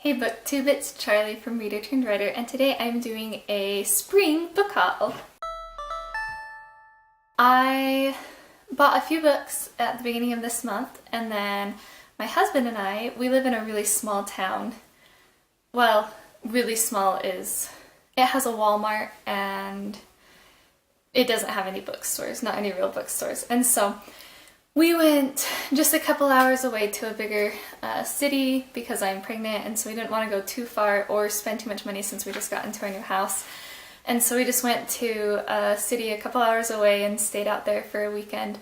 Hey BookTube, it's Charlie from Reader Turned Writer, and today I'm doing a spring book haul. I bought a few books at the beginning of this month, and then my husband and we live in a really small town. Well, really small is, it has a Walmart and it doesn't have any bookstores, not any real bookstores. And so we went just a couple hours away to a bigger city because I'm pregnant, and so we didn't want to go too far or spend too much money since we just got into our new house. And so we just went to a city a couple hours away and stayed out there for a weekend,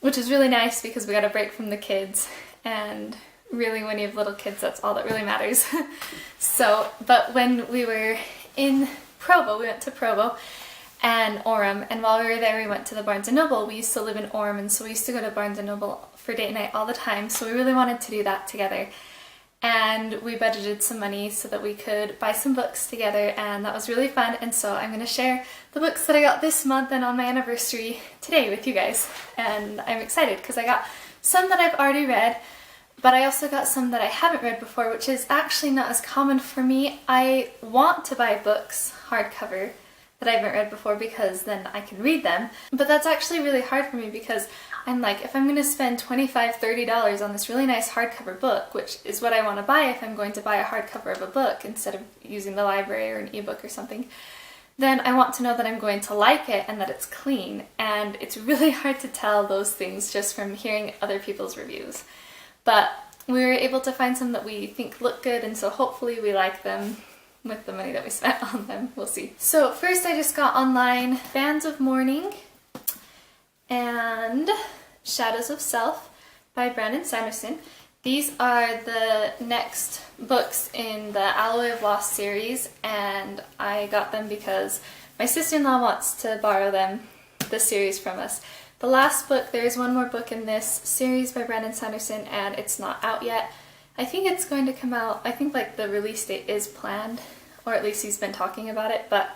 which was really nice because we got a break from the kids, and really when you have little kids that's all that really matters. So, but when we were in Provo, we went to Provo and Orem, and while we were there we went to the Barnes & Noble. We used to live in Orem, and so we used to go to Barnes & Noble for date night all the time, so we really wanted to do that together. And we budgeted some money so that we could buy some books together, and that was really fun. And so I'm going to share the books that I got this month and on my anniversary today with you guys. And I'm excited because I got some that I've already read, but I also got some that I haven't read before, which is actually not as common for me. I want to buy books hardcover that I haven't read before because then I can read them, but that's actually really hard for me because I'm like, if I'm going to spend $25, $30 on this really nice hardcover book, which is what I want to buy if I'm going to buy a hardcover of a book instead of using the library or an ebook or something, then I want to know that I'm going to like it and that it's clean. And it's really hard to tell those things just from hearing other people's reviews. But we were able to find some that we think look good, and so hopefully we like them with the money that we spent on them. We'll see. So first I just got online Fans of Mourning and Shadows of Self by Sanderson. These are the next books in the Alloy of Lost series, and I got them because my sister-in-law wants to borrow them, the series, from us. The last book, there is one more book in this series by Sanderson, and it's not out yet. I think it's going to come out, I think like the release date is planned, or at least he's been talking about it, but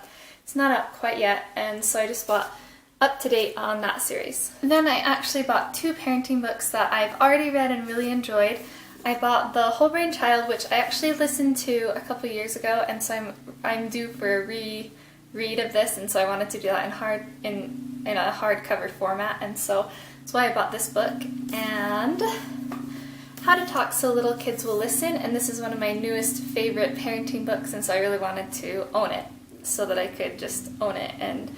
it's not out quite yet, and so I just bought up to date on that series. And then I actually bought two parenting books that I've already read and really enjoyed. I bought The Whole Brain Child, which I actually listened to a couple years ago, and so I'm due for a reread of this, and so I wanted to do that in a hardcover format, and so that's why I bought this book. And How to Talk So Little Kids Will Listen, and this is one of my newest favorite parenting books, and so I really wanted to own it so that I could just own it and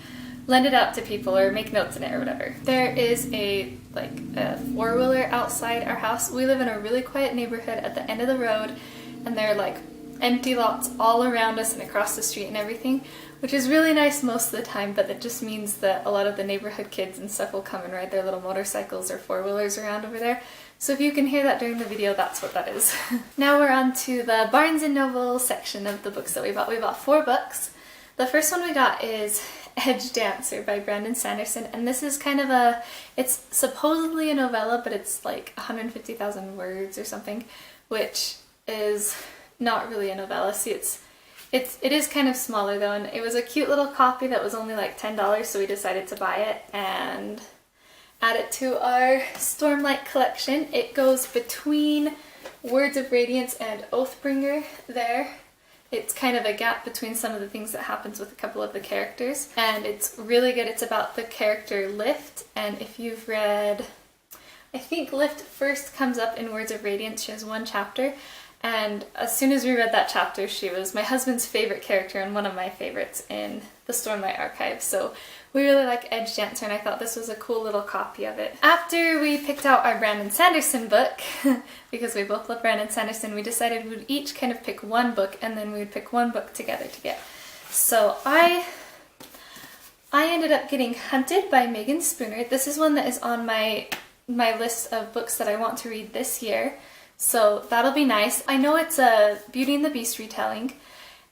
lend it out to people or make notes in it or whatever. There is a four-wheeler outside our house. We live in a really quiet neighborhood at the end of the road, and there are like empty lots all around us and across the street and everything, which is really nice most of the time, but it just means that a lot of the neighborhood kids and stuff will come and ride their little motorcycles or four-wheelers around over there. So if you can hear that during the video, that's what that is. Now we're on to the Barnes & Noble section of the books that we bought. We bought 4 books. The first one we got is Edgedancer by Sanderson, and this is kind of it's supposedly a novella, but it's like 150,000 words or something, which is not really a novella. See, it is kind of smaller though, and it was a cute little copy that was only like $10, so we decided to buy it and add it to our Stormlight collection. It goes between Words of Radiance and Oathbringer there. It's kind of a gap between some of the things that happens with a couple of the characters, and it's really good. It's about the character Lift, and if you've read, I think Lift first comes up in Words of Radiance. She has one chapter, and as soon as we read that chapter, she was my husband's favorite character and one of my favorites in the Stormlight archive. So we really like Edgedancer, and I thought this was a cool little copy of it. After we picked out our Sanderson book, because we both love Sanderson, we decided we would each kind of pick one book, and then we would pick one book together to get. So I ended up getting Hunted by Meagan. This is one that is on my list of books that I want to read this year, so that'll be nice. I know it's a Beauty and the Beast retelling,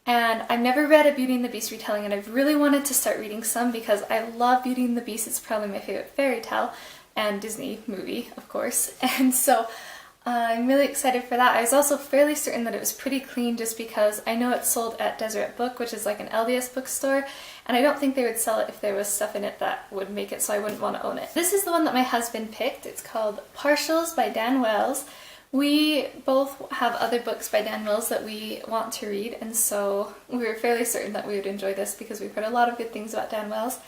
and I've never read a Beauty and the Beast retelling, and I've really wanted to start reading some because I love Beauty and the Beast. It's probably my favorite fairy tale and Disney movie, of course, and so I'm really excited for that. I was also fairly certain that it was pretty clean just because I know it's sold at Deseret Book, which is like an LDS bookstore, and I don't think they would sell it if there was stuff in it that would make it so I wouldn't want to own it. This is the one that my husband picked. It's called Partials by Dan Wells, We both have other books by Dan Mills that we want to read, and so we were fairly certain that we would enjoy this because we've heard a lot of good things about Dan Mills.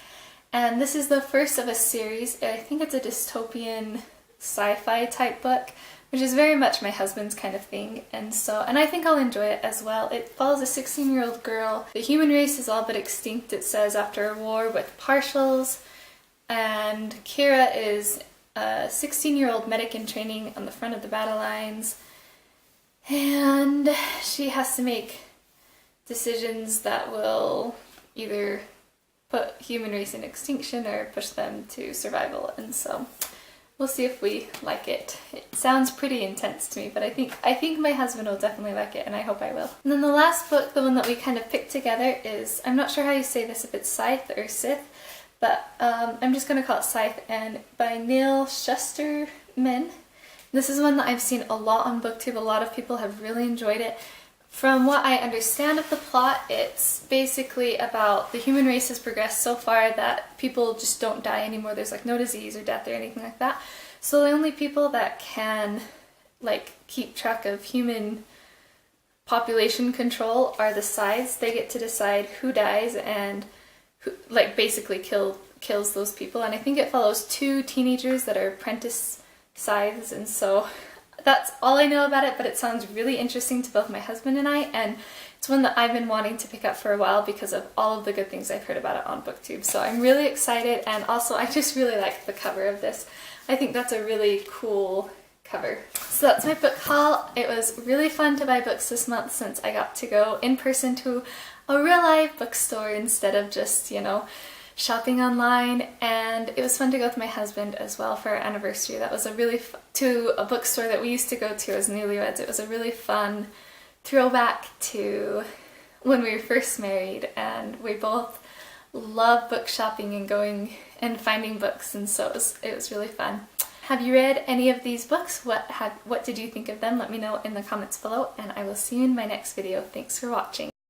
And this is the first of a series. I think it's a dystopian sci-fi type book, which is very much my husband's kind of thing, and I think I'll enjoy it as well. It follows a 16-year-old girl. The human race is all but extinct, it says, after a war with partials, and Kira is a 16-year-old medic in training on the front of the battle lines, and she has to make decisions that will either put human race in extinction or push them to survival, and so we'll see if we like it. It sounds pretty intense to me, but I think my husband will definitely like it, and I hope I will. And then the last book, the one that we kind of picked together, is, I'm not sure how you say this, if it's Scythe or Scythe, but I'm just going to call it Scythe, and by Neal Shusterman. This is one that I've seen a lot on BookTube. A lot of people have really enjoyed it. From what I understand of the plot, it's basically about the human race has progressed so far that people just don't die anymore. There's like no disease or death or anything like that. So the only people that can like keep track of human population control are the Scythes. They get to decide who dies and who, like, basically kills those people. And I think it follows 2 teenagers that are apprentice Scythes, and so that's all I know about it, but it sounds really interesting to both my husband and I, and it's one that I've been wanting to pick up for a while because of all of the good things I've heard about it on BookTube. So I'm really excited, and also I just really like the cover of this. I think that's a really cool cover. So that's my book haul. It was really fun to buy books this month since I got to go in person to a real live bookstore instead of just, you know, shopping online, and it was fun to go with my husband as well for our anniversary. That was a really to a bookstore that we used to go to as newlyweds. It was a really fun throwback to when we were first married, and we both love book shopping and going and finding books, and so it was really fun. Have you read any of these books? What did you think of them? Let me know in the comments below, and I will see you in my next video. Thanks for watching.